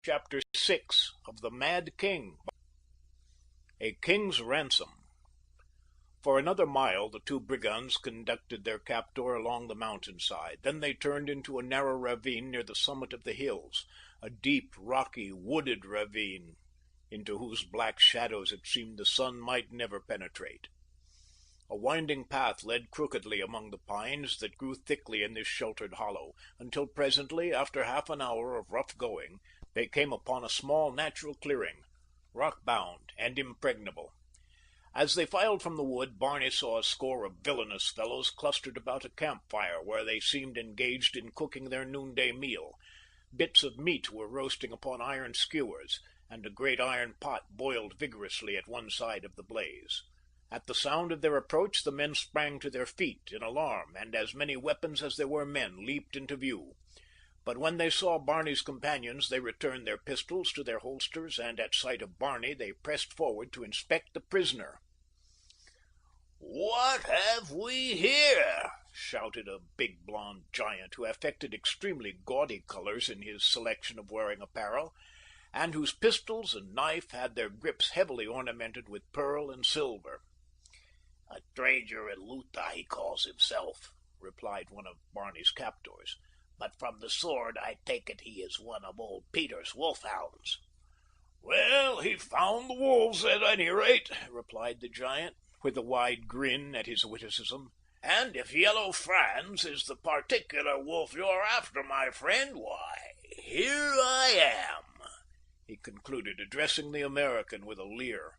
Chapter 6 of the Mad King. A King's Ransom. For another mile the two brigands conducted their captor along the mountainside. Then they turned into a narrow ravine near the summit of the hills, a deep, rocky, wooded ravine, into whose black shadows it seemed the sun might never penetrate. A winding path led crookedly among the pines that grew thickly in this sheltered hollow, until presently, after half an hour of rough going, they came upon a small natural clearing, rock-bound and impregnable. As they filed from the wood, Barney saw a score of villainous fellows clustered about a campfire where they seemed engaged in cooking their noonday meal. Bits of meat were roasting upon iron skewers, and a great iron pot boiled vigorously at one side of the blaze. At the sound of their approach, the men sprang to their feet in alarm, and as many weapons as there were men leaped into view. But when they saw Barney's companions, they returned their pistols to their holsters, and at sight of Barney, they pressed forward to inspect the prisoner. "What have we here?" shouted a big blond giant who affected extremely gaudy colors in his selection of wearing apparel, and whose pistols and knife had their grips heavily ornamented with pearl and silver. "A stranger in Lutha, he calls himself," replied one of Barney's captors. "But from the sword I take it he is one of old Peter's wolfhounds." "Well, he found the wolves at any rate," replied the giant, with a wide grin at his witticism. "And if Yellow Franz is the particular wolf you're after, my friend, why, here I am," he concluded, addressing the American with a leer.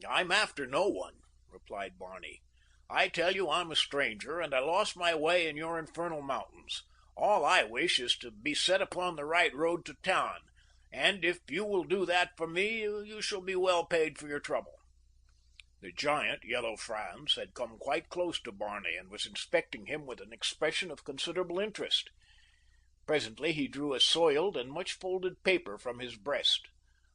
"I'm after no one," replied Barney. "I tell you I'm a stranger, and I lost my way in your infernal mountains. All I wish is to be set upon the right road to town, and if you will do that for me, you shall be well paid for your trouble." The giant, Yellow Franz, had come quite close to Barney and was inspecting him with an expression of considerable interest. Presently he drew a soiled and much folded paper from his breast.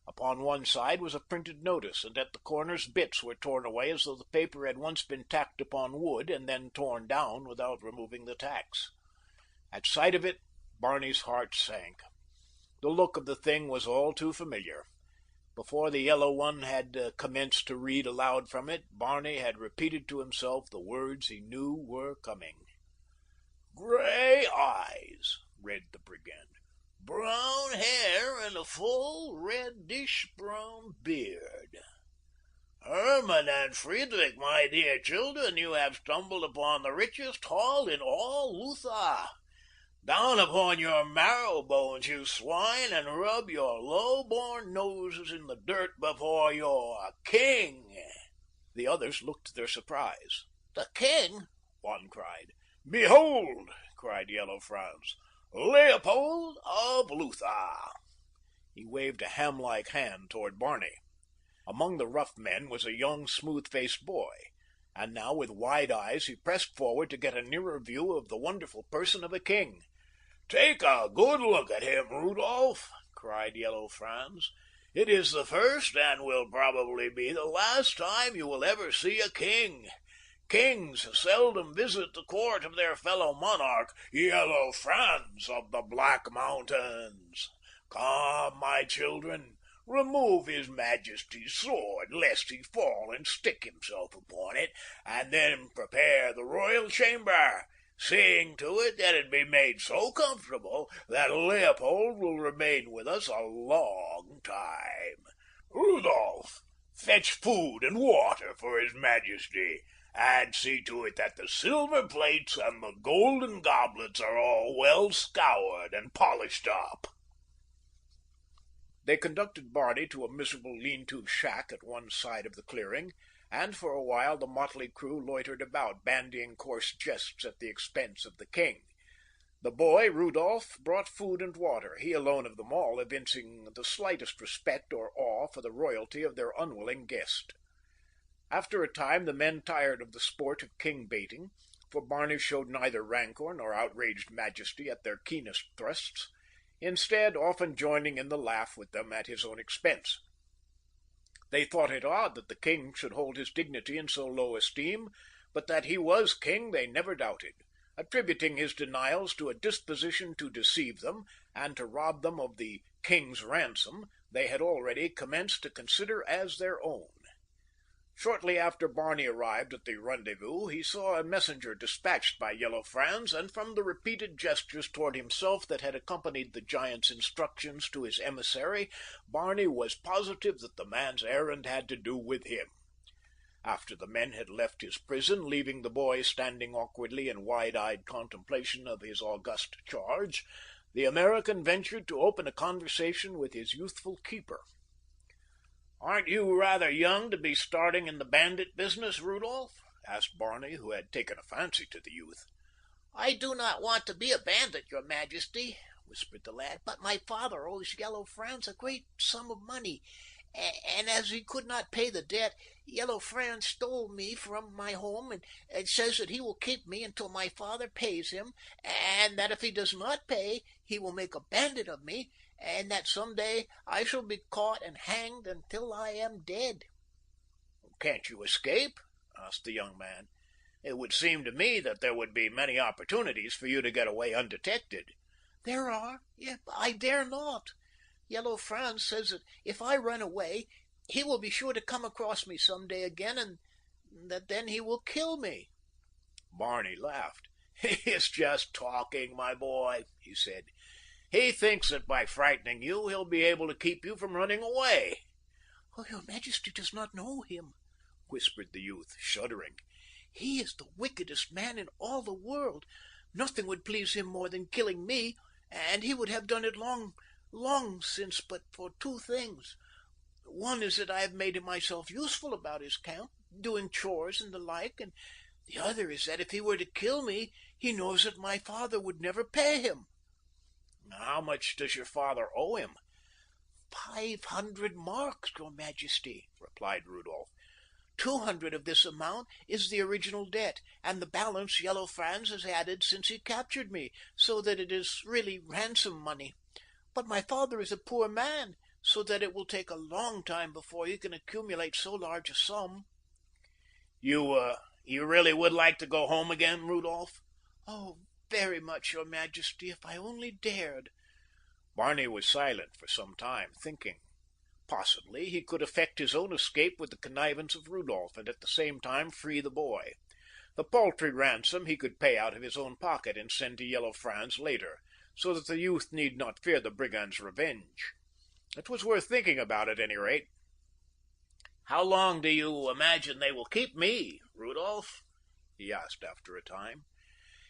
Upon one side was a printed notice, and at the corners bits were torn away as though the paper had once been tacked upon wood and then torn down without removing the tacks. At sight of it, Barney's heart sank. The look of the thing was all too familiar. Before the yellow one had commenced to read aloud from it, Barney had repeated to himself the words he knew were coming. "Gray eyes," read the brigand. "Brown hair and a full reddish-brown beard. Herman and Friedrich, my dear children, you have stumbled upon the richest haul in all Lutha. Down upon your marrow bones, you swine, and rub your low-born noses in the dirt before your king." The others looked their surprise. "The king?" one cried. "Behold," cried Yellow Franz, "Leopold of Lutha." He waved a ham-like hand toward Barney. Among the rough men was a young, smooth-faced boy, and now with wide eyes he pressed forward to get a nearer view of the wonderful person of a king. "Take a good look at him, Rudolph," cried Yellow Franz. "It is the first and will probably be the last time you will ever see a king. Kings seldom visit the court of their fellow monarch, Yellow Franz of the Black Mountains. Come, my children, remove his Majesty's sword, lest he fall and stick himself upon it, and then prepare the royal chamber, seeing to it that it be made so comfortable that Leopold will remain with us a long time. Rudolph, fetch food and water for his Majesty, and see to it that the silver plates and the golden goblets are all well scoured and polished up." They conducted Barney to a miserable lean-to shack at one side of the clearing, and for a while the motley crew loitered about, bandying coarse jests at the expense of the king. The boy, Rudolph, brought food and water, he alone of them all evincing the slightest respect or awe for the royalty of their unwilling guest. After a time the men tired of the sport of king-baiting, for Barney showed neither rancor nor outraged majesty at their keenest thrusts, instead often joining in the laugh with them at his own expense. They thought it odd that the king should hold his dignity in so low esteem, but that he was king they never doubted. attributing his denials to a disposition to deceive them and to rob them of the king's ransom they had already commenced to consider as their own. Shortly after Barney arrived at the rendezvous, he saw a messenger dispatched by Yellow Franz, and from the repeated gestures toward himself that had accompanied the giant's instructions to his emissary, Barney was positive that the man's errand had to do with him. After the men had left his prison, leaving the boy standing awkwardly in wide-eyed contemplation of his august charge, the American ventured to open a conversation with his youthful keeper. "Aren't you rather young to be starting in the bandit business, Rudolph?" asked Barney, who had taken a fancy to the youth. "I do not want to be a bandit, your Majesty," whispered the lad, "but my father owes Yellow Franz a great sum of money, and as he could not pay the debt, Yellow Franz stole me from my home and says that he will keep me until my father pays him, and that if he does not pay, he will make a bandit of me, and that some day I shall be caught and hanged until I am dead." "Can't you escape?" asked the young man. "It would seem to me that there would be many opportunities for you to get away undetected." "There are, yet I dare not. Yellow Franz says that if I run away, he will be sure to come across me some day again, and that then he will kill me." Barney laughed. "He is just talking, my boy," he said. "He thinks that by frightening you, he'll be able to keep you from running away." "Oh, your Majesty does not know him," whispered the youth, shuddering. "He is the wickedest man in all the world. Nothing would please him more than killing me, and he would have done it long since but for two things. One is that I have made myself useful about his camp, doing chores and the like, and the other is that if he were to kill me, he knows that my father would never pay him." "How much does your father owe him?" 500 marks, your Majesty," replied Rudolph. 200 of this amount is the original debt, and the balance Yellow Franz has added since he captured me, so that it is really ransom money. But my father is a poor man, so that it will take a long time before he can accumulate so large a sum." You really would like to go home again, Rudolph?" "Oh, very much, your Majesty, if I only dared." Barney was silent for some time, thinking. Possibly he could effect his own escape with the connivance of Rudolph, and at the same time free the boy. The paltry ransom he could pay out of his own pocket and send to Yellow Franz later, so that the youth need not fear the brigands' revenge. It was worth thinking about at any rate. "How long do you imagine they will keep me, Rudolph?" he asked after a time.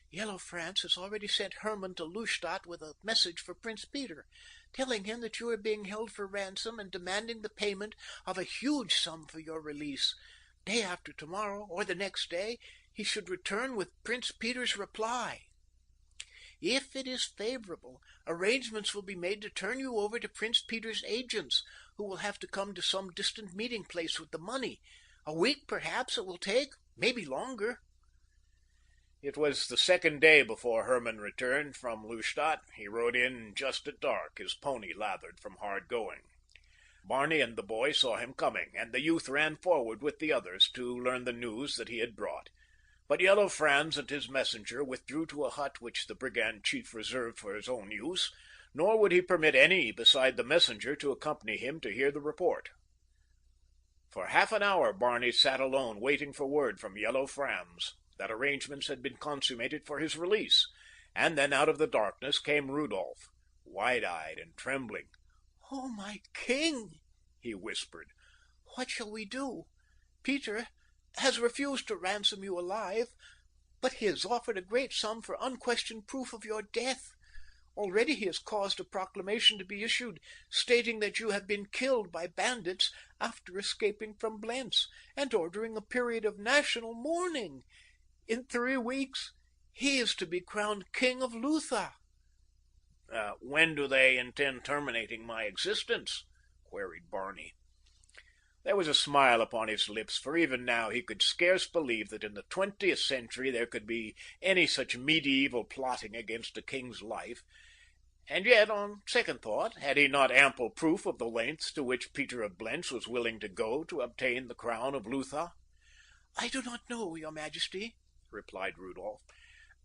"Yellow Franz has already sent Herman to Lustadt with a message for Prince Peter, telling him that you are being held for ransom and demanding the payment of a huge sum for your release. Day after tomorrow, or the next day, he should return with Prince Peter's reply. If it is favorable, arrangements will be made to turn you over to Prince Peter's agents, who will have to come to some distant meeting place with the money. A week, perhaps, it will take, maybe longer." It was the second day before Herman returned from Lustadt. He rode in just at dark, his pony lathered from hard going. Barney and the boy saw him coming, and the youth ran forward with the others to learn the news that he had brought. But Yellow Franz and his messenger withdrew to a hut which the brigand chief reserved for his own use, nor would he permit any beside the messenger to accompany him to hear the report. For half an hour Barney sat alone, waiting for word from Yellow Franz that arrangements had been consummated for his release, and then out of the darkness came Rudolph, wide-eyed and trembling. "Oh, my king," he whispered, "what shall we do? Peter has refused to ransom you alive, but he has offered a great sum for unquestioned proof of your death. Already he has caused a proclamation to be issued, stating that you have been killed by bandits after escaping from Blentz, and ordering a period of national mourning. In 3 weeks, he is to be crowned King of Lutha." "When do they intend terminating my existence?" queried Barney. There was a smile upon his lips, for even now he could scarce believe that in the 20th century there could be any such medieval plotting against a king's life. And yet, on second thought, had he not ample proof of the lengths to which Peter of Blentz was willing to go to obtain the crown of Lutha? "I do not know, your Majesty," replied Rudolph.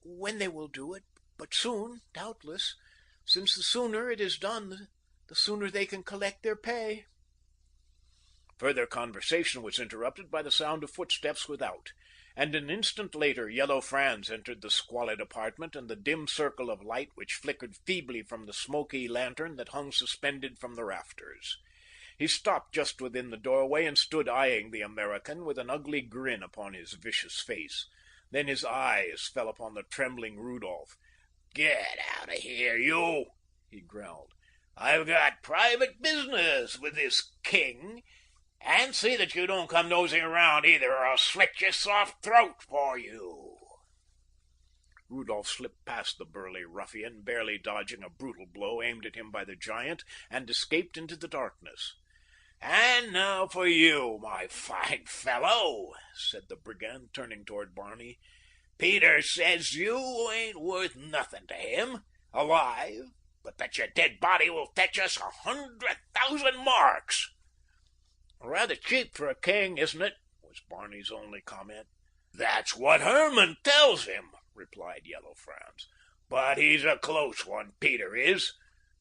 when they will do it, but soon, doubtless, since the sooner it is done, the sooner they can collect their pay." Further conversation was interrupted by the sound of footsteps without, and an instant later Yellow Franz entered the squalid apartment, and the dim circle of light which flickered feebly from the smoky lantern that hung suspended from the rafters. He stopped just within the doorway and stood eyeing the American with an ugly grin upon his vicious face. Then his eyes fell upon the trembling Rudolph. "Get out of here, you!" he growled. "I've got private business with this king. And see that you don't come nosing around either, or I'll slit your soft throat for you." Rudolph slipped past the burly ruffian, barely dodging a brutal blow aimed at him by the giant, and escaped into the darkness. "And now for you, my fine fellow," said the brigand, turning toward Barney. "Peter says you ain't worth nothing to him, alive, but that your dead body will fetch us 100,000 marks." "Rather cheap for a king, isn't it?" was Barney's only comment. "That's what Herman tells him," replied Yellow Franz. "But he's a close one, Peter is,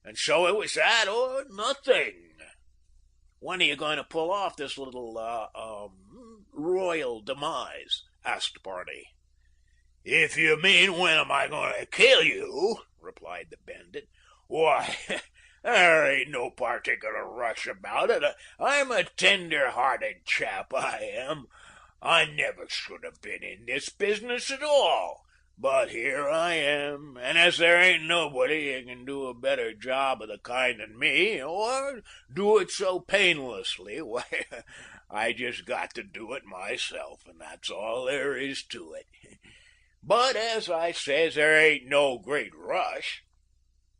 and so it was that or nothing." "When are you going to pull off this little, royal demise?" asked Barney. "If you mean when am I going to kill you," replied the bandit, "why, there ain't no particular rush about it. I'm a tender-hearted chap, I am. I never should have been in this business at all. But here I am, and as there ain't nobody who can do a better job of the kind than me, or do it so painlessly, why, I just got to do it myself, and that's all there is to it. But as I says, there ain't no great rush.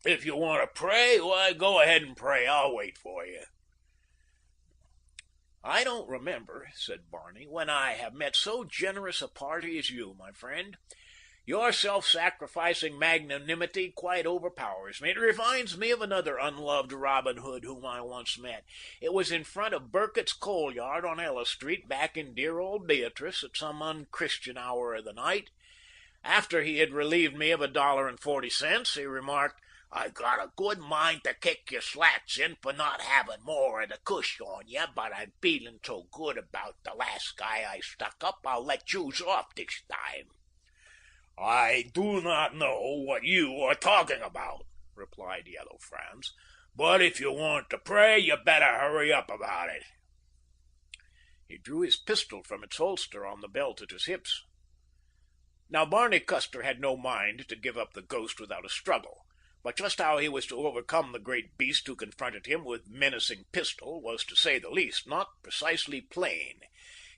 If you want to pray, why, go ahead and pray. I'll wait for you." "I don't remember," said Barney, "when I have met so generous a party as you, my friend. Your self-sacrificing magnanimity quite overpowers me. It reminds me of another unloved Robin Hood whom I once met. It was in front of Burkett's coal yard on Ellis Street, back in dear old Beatrice, at some unchristian hour of the night. After he had relieved me of $1.40, he remarked, "I got a good mind to kick your slats in for not having more of the cush on you, but I'm feeling so good about the last guy I stuck up, I'll let yous off this time." "I do not know what you are talking about," replied Yellow Franz, "but if you want to pray, you better hurry up about it." He drew his pistol from its holster on the belt at his hips. Now Barney Custer had no mind to give up the ghost without a struggle, but just how he was to overcome the great beast who confronted him with menacing pistol was, to say the least, not precisely plain.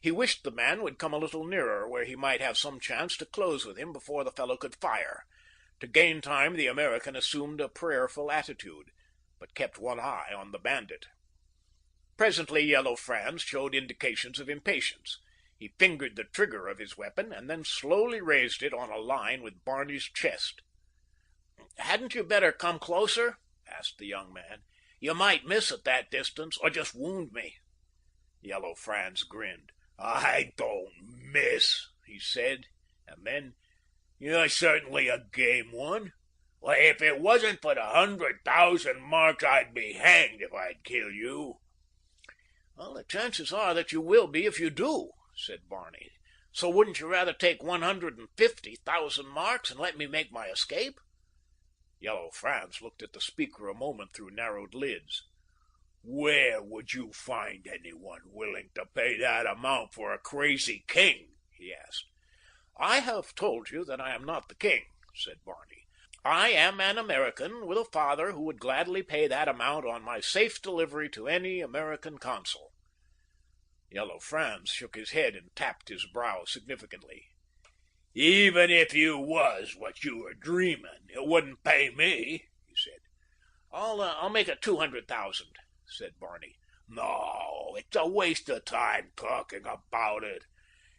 He wished the man would come a little nearer, where he might have some chance to close with him before the fellow could fire. To gain time, the American assumed a prayerful attitude, but kept one eye on the bandit. Presently Yellow Franz showed indications of impatience. He fingered the trigger of his weapon, and then slowly raised it on a line with Barney's chest. "Hadn't you better come closer?" asked the young man. "You might miss at that distance, or just wound me." Yellow Franz grinned. "I don't miss," he said, and then, "You're certainly a game one. Why, if it wasn't for the 100,000 marks, I'd be hanged if I'd kill you." "Well, the chances are that you will be if you do," said Barney. "So wouldn't you rather take 150,000 marks and let me make my escape?" Yellow Franz looked at the speaker a moment through narrowed lids. "Where would you find anyone willing to pay that amount for a crazy king?" he asked. "I have told you that I am not the king," said Barney. "I am an American with a father who would gladly pay that amount on my safe delivery to any American consul." Yellow Franz shook his head and tapped his brow significantly. "Even if you was what you were dreaming, it wouldn't pay me," he said. I'll make it 200,000. said Barney. "No, it's a waste of time talking about it.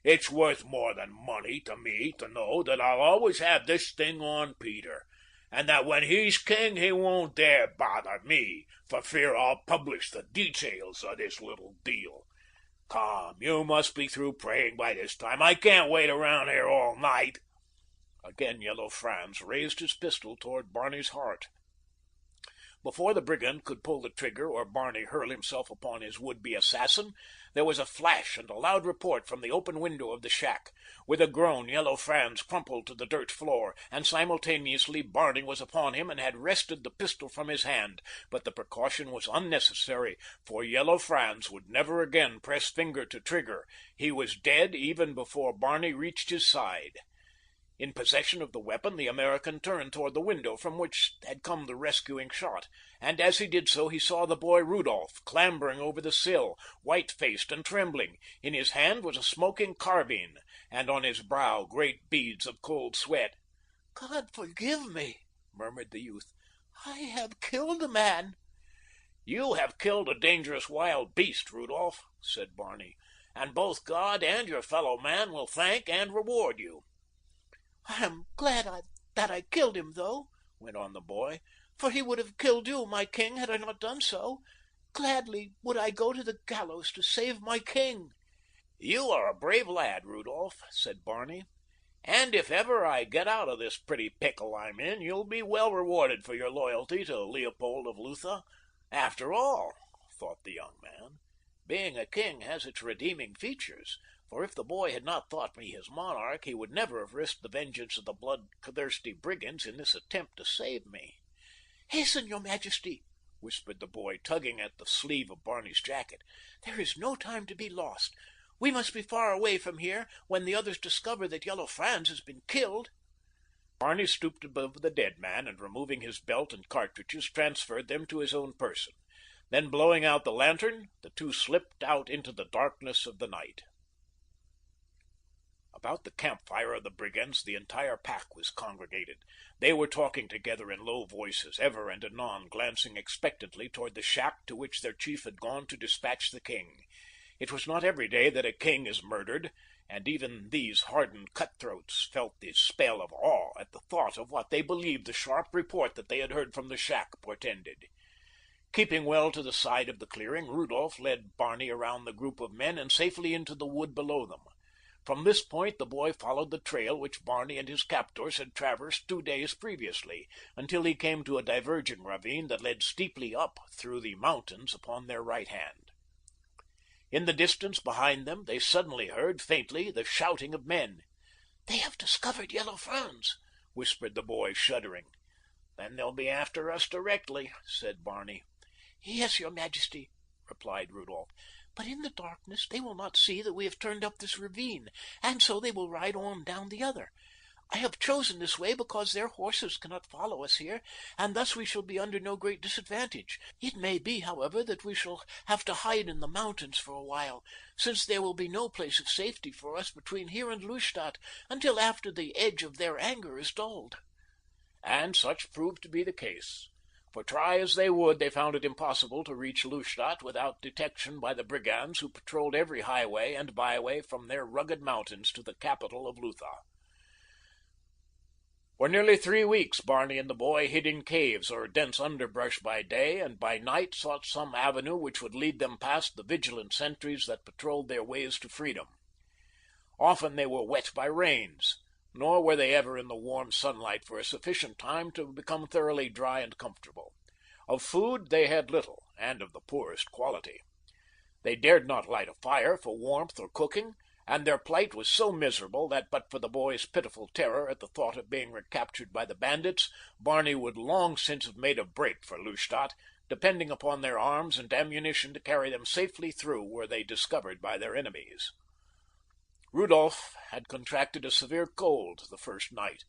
It's worth more than money to me to know that I'll always have this thing on Peter, and that when he's king he won't dare bother me for fear I'll publish the details of this little deal. Come, you must be through praying by this time. I can't wait around here all night." Again Yellow Franz raised his pistol toward Barney's heart. Before the brigand could pull the trigger or Barney hurl himself upon his would-be assassin, there was a flash and a loud report from the open window of the shack. With a groan, Yellow Franz crumpled to the dirt floor, and simultaneously Barney was upon him and had wrested the pistol from his hand. But the precaution was unnecessary, for Yellow Franz would never again press finger to trigger. He was dead even before Barney reached his side. In possession of the weapon, the American turned toward the window from which had come the rescuing shot, and as he did so he saw the boy Rudolph clambering over the sill, white-faced and trembling. In his hand was a smoking carbine, and on his brow great beads of cold sweat. "God forgive me," murmured the youth. "I have killed a man." "You have killed a dangerous wild beast, Rudolph," said Barney, "and both God and your fellow man will thank and reward you." "I am glad that I killed him, though," went on the boy, "for he would have killed you, my king, had I not done so. Gladly would I go to the gallows to save my king." "You are a brave lad, Rudolph," said Barney, "and if ever I get out of this pretty pickle I'm in, you'll be well rewarded for your loyalty to Leopold of Lutha. After all," thought the young man, "being a king has its redeeming features. For if the boy had not thought me his monarch, he would never have risked the vengeance of the bloodthirsty brigands in this attempt to save me." "Hasten, your majesty," whispered the boy, tugging at the sleeve of Barney's jacket. "There is no time to be lost. We must be far away from here when the others discover that Yellow Franz has been killed." Barney stooped above the dead man, and removing his belt and cartridges, transferred them to his own person. Then, blowing out the lantern, the two slipped out into the darkness of the night. About the campfire of the brigands the entire pack was congregated. They were talking together in low voices, ever and anon glancing expectantly toward the shack to which their chief had gone to dispatch the king. It was not every day that a king is murdered, and even these hardened cutthroats felt the spell of awe at the thought of what they believed the sharp report that they had heard from the shack portended. Keeping well to the side of the clearing, Rudolph led Barney around the group of men and safely into the wood below them. From this point the boy followed the trail which Barney and his captors had traversed 2 days previously, until he came to a diverging ravine that led steeply up through the mountains upon their right hand. In the distance behind them they suddenly heard, faintly, the shouting of men. "They have discovered Yellow Franz," whispered the boy, shuddering. "Then they'll be after us directly," said Barney. "Yes, your majesty," replied Rudolph. "But in the darkness they will not see that we have turned up this ravine, and so they will ride on down the other. I have chosen this way because their horses cannot follow us here, and thus we shall be under no great disadvantage. It may be, however, that we shall have to hide in the mountains for a while, since there will be no place of safety for us between here and Lustadt until after the edge of their anger is dulled." And such proved to be the case. For try as they would, they found it impossible to reach Lustadt without detection by the brigands who patrolled every highway and byway from their rugged mountains to the capital of Lutha. For nearly 3 weeks, Barney and the boy hid in caves or dense underbrush by day, and by night sought some avenue which would lead them past the vigilant sentries that patrolled their ways to freedom. Often they were wet by rains, nor were they ever in the warm sunlight for a sufficient time to become thoroughly dry and comfortable. Of food they had little, and of the poorest quality. They dared not light a fire for warmth or cooking, and their plight was so miserable that but for the boy's pitiful terror at the thought of being recaptured by the bandits, Barney would long since have made a break for Lustadt, depending upon their arms and ammunition to carry them safely through were they discovered by their enemies. Rudolph had contracted a severe cold the first night,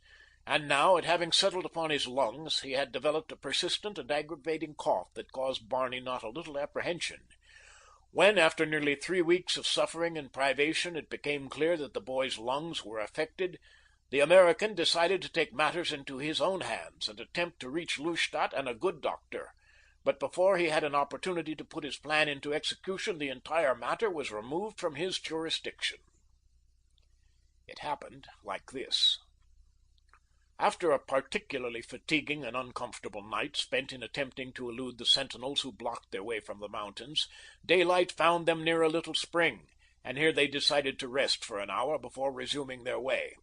and now, it having settled upon his lungs, he had developed a persistent and aggravating cough that caused Barney not a little apprehension. When, after nearly 3 weeks of suffering and privation, it became clear that the boy's lungs were affected, the American decided to take matters into his own hands and attempt to reach Lustadt and a good doctor. But before he had an opportunity to put his plan into execution, the entire matter was removed from his jurisdiction. It happened like this. After a particularly fatiguing and uncomfortable night spent in attempting to elude the sentinels who blocked their way from the mountains, daylight found them near a little spring, and here they decided to rest for an hour before resuming their way.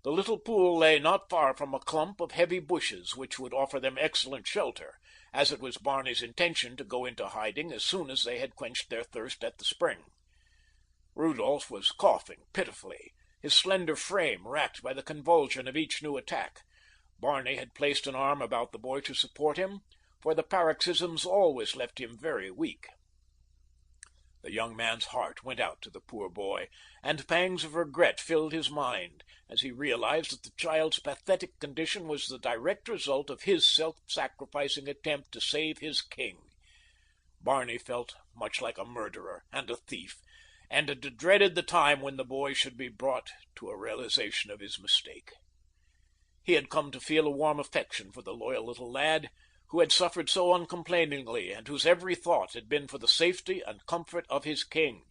The little pool lay not far from a clump of heavy bushes, which would offer them excellent shelter, as it was Barney's intention to go into hiding as soon as they had quenched their thirst at the spring. Rudolph was coughing pitifully, his slender frame racked by the convulsion of each new attack. Barney had placed an arm about the boy to support him, for the paroxysms always left him very weak. The young man's heart went out to the poor boy, and pangs of regret filled his mind as he realized that the child's pathetic condition was the direct result of his self-sacrificing attempt to save his king. Barney felt much like a murderer and a thief, and dreaded the time when the boy should be brought to a realization of his mistake. He had come to feel a warm affection for the loyal little lad, who had suffered so uncomplainingly, and whose every thought had been for the safety and comfort of his king.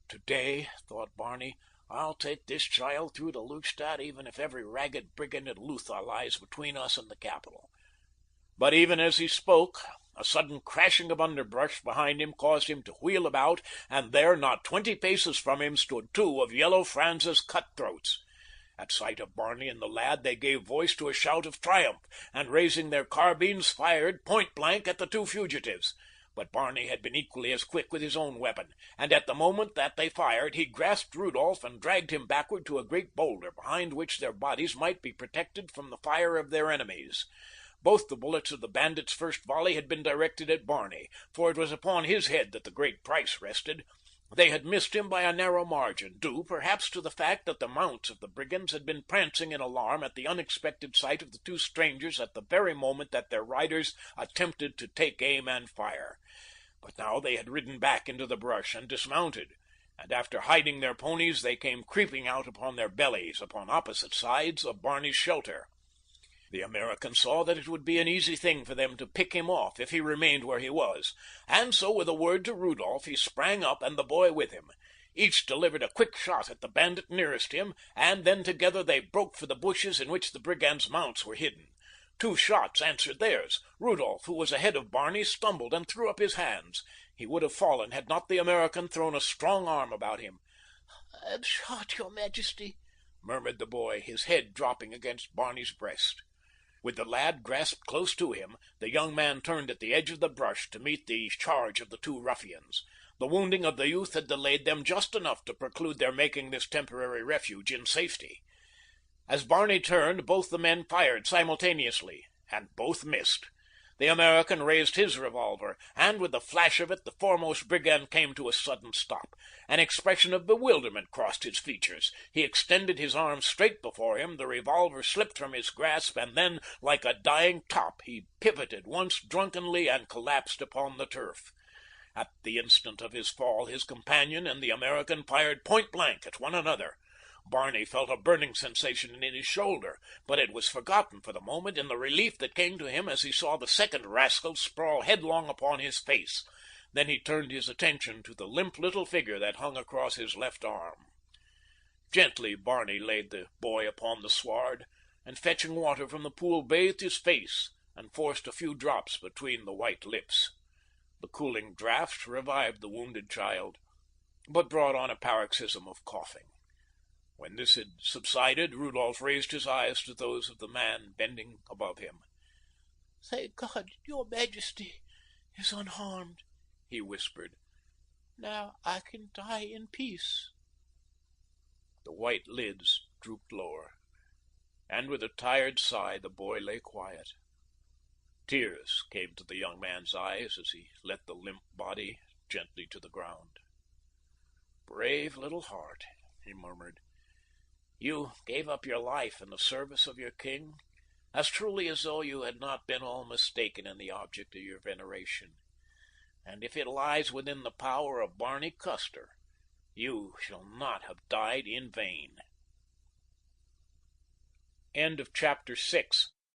"Today," thought Barney, "I'll take this child through to Lustadt, even if every ragged brigand in Lutha lies between us and the capital." But even as he spoke, a sudden crashing of underbrush behind him caused him to wheel about, and there, not 20 paces from him, stood 2 of Yellow Franz's cutthroats. At sight of Barney and the lad, they gave voice to a shout of triumph, and raising their carbines, fired point blank at the 2 fugitives. But Barney had been equally as quick with his own weapon, and at the moment that they fired, he grasped Rudolph and dragged him backward to a great boulder, behind which their bodies might be protected from the fire of their enemies. Both the bullets of the bandits' first volley had been directed at Barney, for it was upon his head that the great price rested. They had missed him by a narrow margin, due perhaps to the fact that the mounts of the brigands had been prancing in alarm at the unexpected sight of the 2 strangers at the very moment that their riders attempted to take aim and fire. But now they had ridden back into the brush and dismounted, and after hiding their ponies they came creeping out upon their bellies upon opposite sides of Barney's shelter. The American saw that it would be an easy thing for them to pick him off if he remained where he was, and so with a word to Rudolph he sprang up and the boy with him. Each delivered a quick shot at the bandit nearest him, and then together they broke for the bushes in which the brigands' mounts were hidden. 2 shots answered theirs. Rudolph, who was ahead of Barney, stumbled and threw up his hands. He would have fallen had not the American thrown a strong arm about him. "I'm shot, your Majesty," murmured the boy, his head dropping against Barney's breast. With the lad grasped close to him, the young man turned at the edge of the brush to meet the charge of the 2 ruffians. The wounding of the youth had delayed them just enough to preclude their making this temporary refuge in safety. As Barney turned, both the men fired simultaneously, and both missed. The American raised his revolver, and with the flash of it the foremost brigand came to a sudden stop. An expression of bewilderment crossed his features. He extended his arm straight before him, the revolver slipped from his grasp, and then, like a dying top, he pivoted once drunkenly and collapsed upon the turf. At the instant of his fall, his companion and the American fired point blank at one another. Barney felt a burning sensation in his shoulder, but it was forgotten for the moment in the relief that came to him as he saw the second rascal sprawl headlong upon his face. Then he turned his attention to the limp little figure that hung across his left arm. Gently Barney laid the boy upon the sward, and fetching water from the pool bathed his face and forced a few drops between the white lips. The cooling draught revived the wounded child, but brought on a paroxysm of coughing. When this had subsided, Rudolph raised his eyes to those of the man bending above him. "Thank God, your Majesty is unharmed," he whispered. "Now I can die in peace." The white lids drooped lower, and with a tired sigh the boy lay quiet. Tears came to the young man's eyes as he let the limp body gently to the ground. "Brave little heart," he murmured. "You gave up your life in the service of your king, as truly as though you had not been all mistaken in the object of your veneration. And if it lies within the power of Barney Custer, you shall not have died in vain." End of chapter 6.